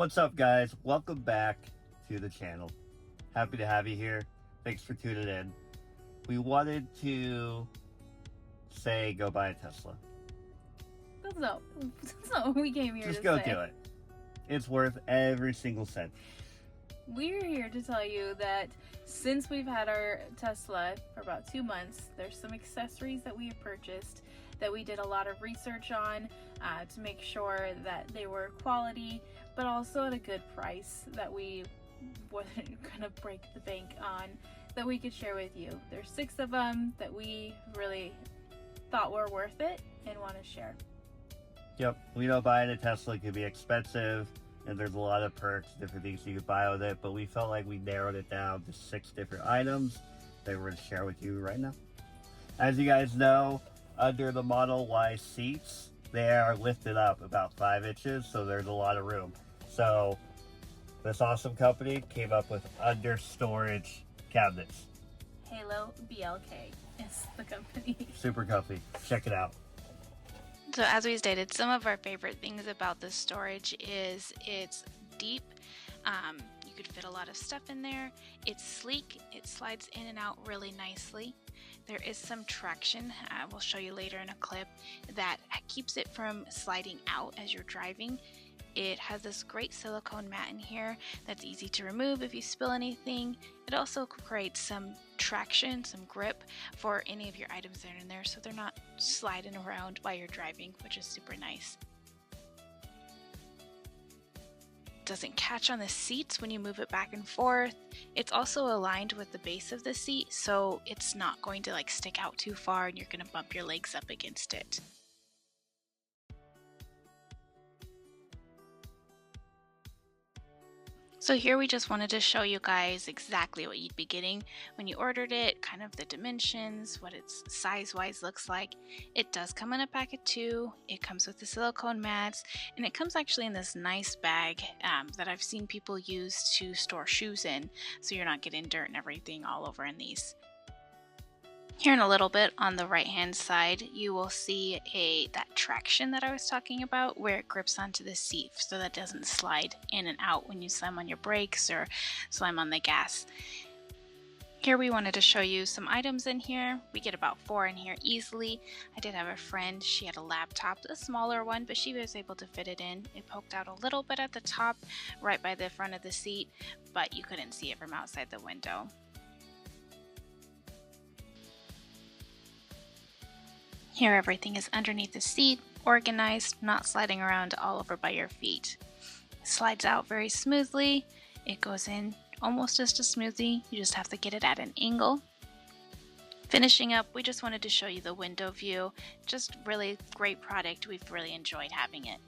What's up, guys? Welcome back to the channel. Happy to have you here. Thanks for tuning in. We wanted to say go buy a Tesla. That's not what we came here Just to go say. do it. It's worth every single cent. We're here to tell you that since we've had our Tesla for about 2 months, there's some accessories that we have purchased that we did a lot of research on to make sure that they were quality, but also at a good price that we wasn't gonna break the bank on, that we could share with you. There's 6 of them that we really thought were worth it and want to share. Yep, we know buying a Tesla can be expensive, and there's a lot of perks, different things you could buy with it, but we felt like we narrowed it down to 6 different items that we're going to share with you right now. As you guys know, under the Model Y seats, they are lifted up about 5 inches, so there's a lot of room. So this awesome company came up with under storage cabinets. HaloBLK is the company. Super comfy. Check it out. So as we stated, some of our favorite things about this storage is it's deep. You could fit a lot of stuff in there. It's sleek. It slides in and out really nicely. There is some traction, we'll show you later in a clip, that keeps it from sliding out as you're driving. It has this great silicone mat in here that's easy to remove if you spill anything. It also creates some traction, some grip for any of your items that are in there, so they're not sliding around while you're driving, which is super nice. Doesn't catch on the seats when you move it back and forth. It's also aligned with the base of the seat, so it's not going to like stick out too far and you're going to bump your legs up against it. So here we just wanted to show you guys exactly what you'd be getting when you ordered it, kind of the dimensions, what its size-wise looks like. It does come in a pack of 2. It comes with the silicone mats, and it comes actually in this nice bag that I've seen people use to store shoes in, so you're not getting dirt and everything all over in these. Here in a little bit on the right hand side, you will see that traction that I was talking about, where it grips onto the seat so that it doesn't slide in and out when you slam on your brakes or slam on the gas. Here we wanted to show you some items in here. We get about 4 in here easily. I did have a friend, she had a laptop, a smaller one, but she was able to fit it in. It poked out a little bit at the top, right by the front of the seat, but you couldn't see it from outside the window. Here everything is underneath the seat, organized, not sliding around all over by your feet. It slides out very smoothly. It goes in almost just as smoothly. You just have to get it at an angle. Finishing up, we just wanted to show you the window view. Just really great product. We've really enjoyed having it.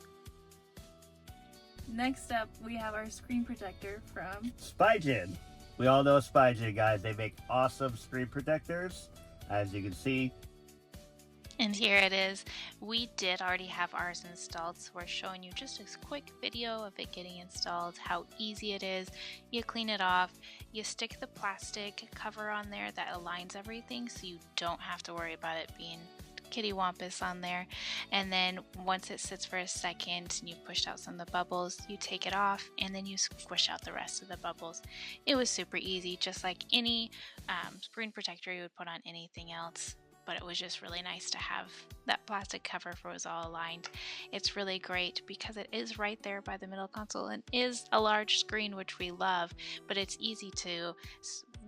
Next up, we have our screen protector from Spigen. We all know Spigen, guys. They make awesome screen protectors, as you can see. And here it is. We did already have ours installed, so we're showing you just a quick video of it getting installed, how easy it is. You clean it off, you stick the plastic cover on there that aligns everything so you don't have to worry about it being kittywampus on there. And then once it sits for a second and you've pushed out some of the bubbles, you take it off and then you squish out the rest of the bubbles. It was super easy, just like any screen protector you would put on anything else. But it was just really nice to have that plastic cover for it was all aligned. It's really great because it is right there by the middle console and is a large screen, which we love, but it's easy to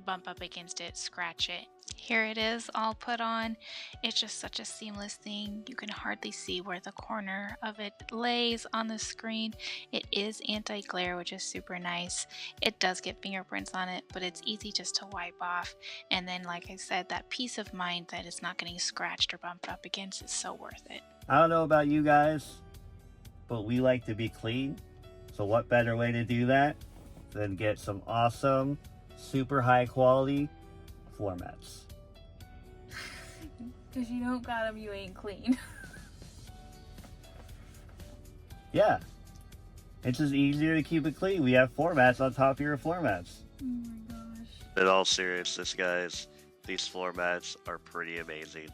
bump up against it, scratch it. Here it is all put on. It's just such a seamless thing. You can hardly see where the corner of it lays on the screen. It is anti-glare, which is super nice. It does get fingerprints on it, but it's easy just to wipe off. And then, like I said, that peace of mind that it's not getting scratched or bumped up against is so worth it. I don't know about you guys, but we like to be clean. So what better way to do that than get some awesome, super high quality floor mats. Because you don't got them, you ain't clean. Yeah, it's just easier to keep it clean. We have floor mats on top of your floor mats. Oh my gosh. In all seriousness, guys, these floor mats are pretty amazing.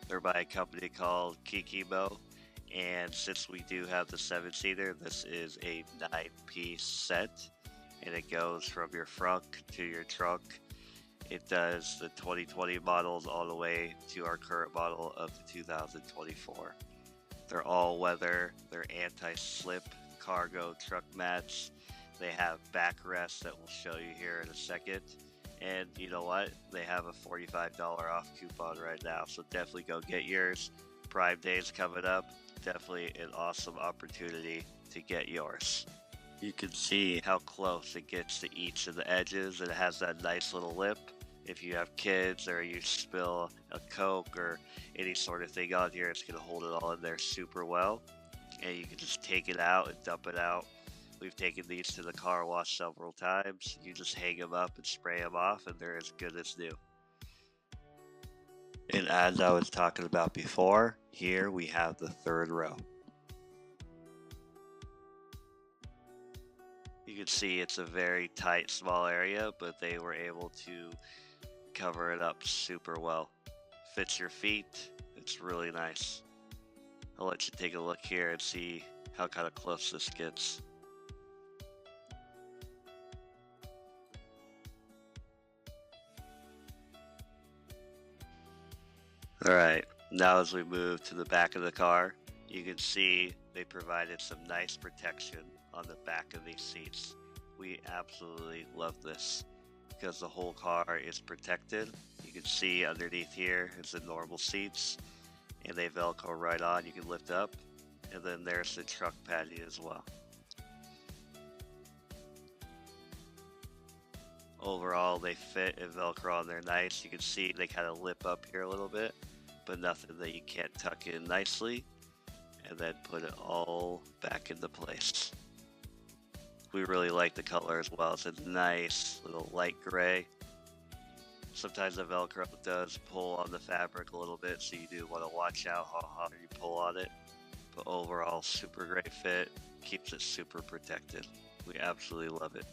They're by a company called KIKIMO, And since we do have the 7-seater, this is a 9-piece set, and it goes from your frunk to your trunk. It does the 2020 models all the way to our current model of the 2024. They're all weather, they're anti-slip cargo truck mats. They have backrests that we'll show you here in a second. And you know what? They have a $45 off coupon right now, so definitely go get yours. Prime Day's coming up. Definitely an awesome opportunity to get yours. You can see how close it gets to each of the edges, and it has that nice little lip. If you have kids or you spill a Coke or any sort of thing on here, it's going to hold it all in there super well. And you can just take it out and dump it out. We've taken these to the car wash several times. You just hang them up and spray them off, and they're as good as new. And as I was talking about before, here we have the third row. You can see it's a very tight, small area, but they were able to cover it up super well. Fits your feet. It's really nice. I'll let you take a look here and see how kind of close this gets. Alright, now as we move to the back of the car, you can see they provided some nice protection on the back of these seats. We absolutely love this because the whole car is protected. You can see underneath here is the normal seats, and they Velcro right on. You can lift up, and then there's the truck patio as well. Overall, they fit and Velcro on there nice. You can see they kind of lip up here a little bit, but nothing that you can't tuck in nicely, and then put it all back into place. We really like the color as well. It's a nice little light gray. Sometimes the Velcro does pull on the fabric a little bit, so you do want to watch out how hard you pull on it. But overall, super great fit, keeps it super protected. We absolutely love it.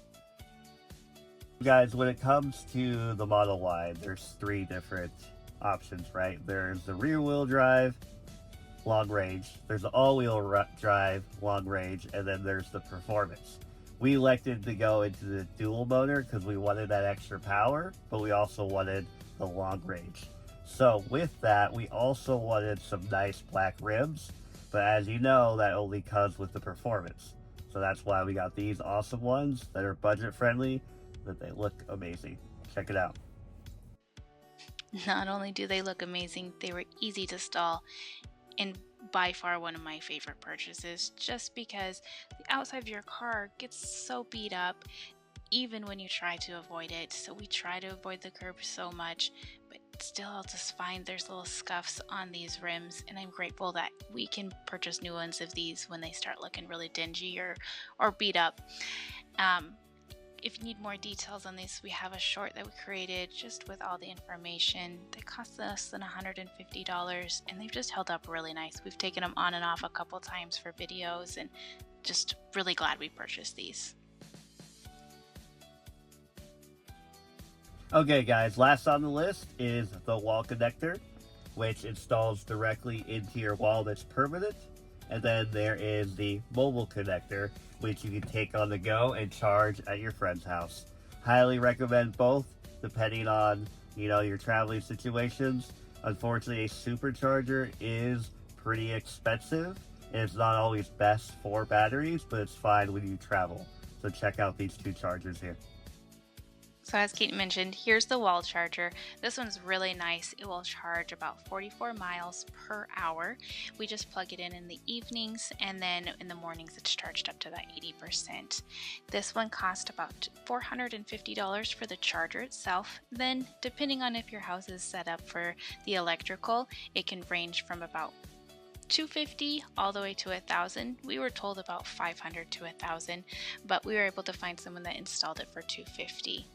Guys, when it comes to the Model Y, there's 3 different options, right? There's the rear wheel drive, long range, there's the all-wheel drive, long range, and then there's the performance. We elected to go into the dual motor because we wanted that extra power, but we also wanted the long range. So with that, we also wanted some nice black rims, but as you know, that only comes with the performance. So that's why we got these awesome ones that are budget friendly, that they look amazing. Check it out. Not only do they look amazing, they were easy to install, and by far one of my favorite purchases, just because the outside of your car gets so beat up even when you try to avoid it. So we try to avoid the curb so much, but still I'll just find there's little scuffs on these rims, and I'm grateful that we can purchase new ones of these when they start looking really dingy or beat up. If you need more details on this, we have a short that we created just with all the information. They cost less than $150, and they've just held up really nice. We've taken them on and off a couple times for videos, and just really glad we purchased these. Okay guys, last on the list is the wall connector, which installs directly into your wall that's permanent. And then there is the mobile connector, which you can take on the go and charge at your friend's house. Highly recommend both, depending on, your traveling situations. Unfortunately, a supercharger is pretty expensive, and it's not always best for batteries, but it's fine when you travel. So check out these 2 chargers here. So as Kate mentioned, here's the wall charger. This one's really nice. It will charge about 44 miles per hour. We just plug it in the evenings, and then in the mornings it's charged up to that 80%. This one cost about $450 for the charger itself. Then depending on if your house is set up for the electrical, it can range from about $250 all the way to $1,000. We were told about $500 to $1,000, but we were able to find someone that installed it for $250.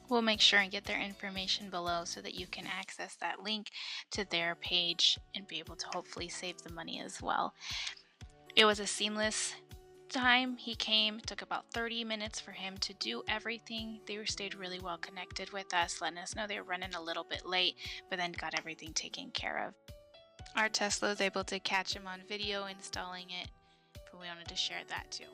We'll make sure and get their information below so that you can access that link to their page and be able to hopefully save the money as well. It was a seamless time. He came, took about 30 minutes for him to do everything. They stayed really well connected with us, letting us know they were running a little bit late, but then got everything taken care of. Our Tesla was able to catch him on video installing it, but we wanted to share that too.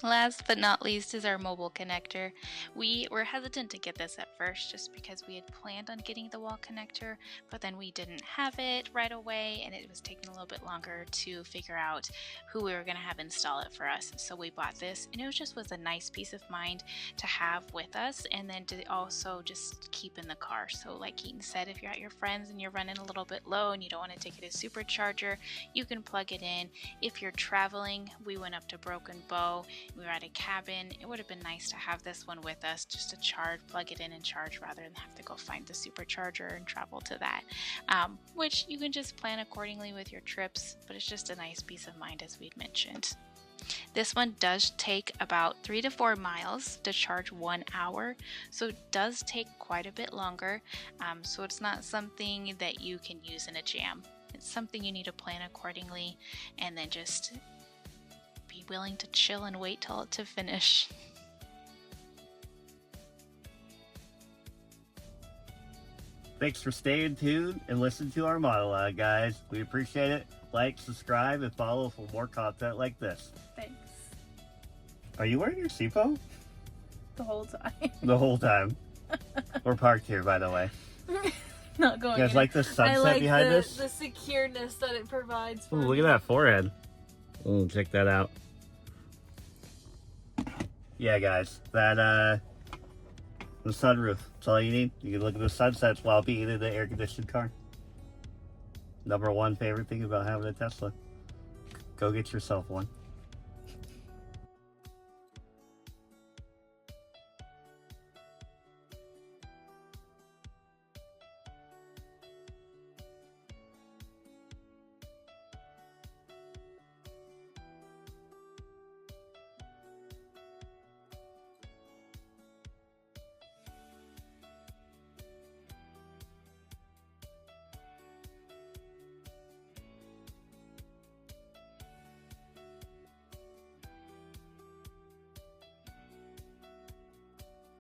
Last but not least is our mobile connector. We were hesitant to get this at first just because we had planned on getting the wall connector, but then we didn't have it right away and it was taking a little bit longer to figure out who we were going to have install it for us. So we bought this, and it was a nice peace of mind to have with us, and then to also just keep in the car. So like Keaton said, if you're at your friends and you're running a little bit low and you don't want to take it as supercharger, you can plug it in. If you're traveling, we went up to Broken Bow. We were at a cabin. It would have been nice to have this one with us just to charge, plug it in and charge rather than have to go find the supercharger and travel to that, which you can just plan accordingly with your trips, but it's just a nice peace of mind as we'd mentioned. This one does take about 3 to 4 miles to charge 1 hour, so it does take quite a bit longer, so it's not something that you can use in a jam. It's something you need to plan accordingly and then just be willing to chill and wait till it to finish. Thanks for staying tuned and listening to our monologue, guys. We appreciate it. Like, subscribe, and follow for more content like this. Thanks. Are you wearing your seatbelt? The whole time. The whole time. We're parked here, by the way. Not going You guys in. like the sunset I like behind the, us? the secureness that it provides for Ooh, look me. at that forehead. Oh, check that out. Yeah, guys, the sunroof. That's all you need. You can look at the sunsets while being in the air-conditioned car. #1 favorite thing about having a Tesla. Go get yourself one.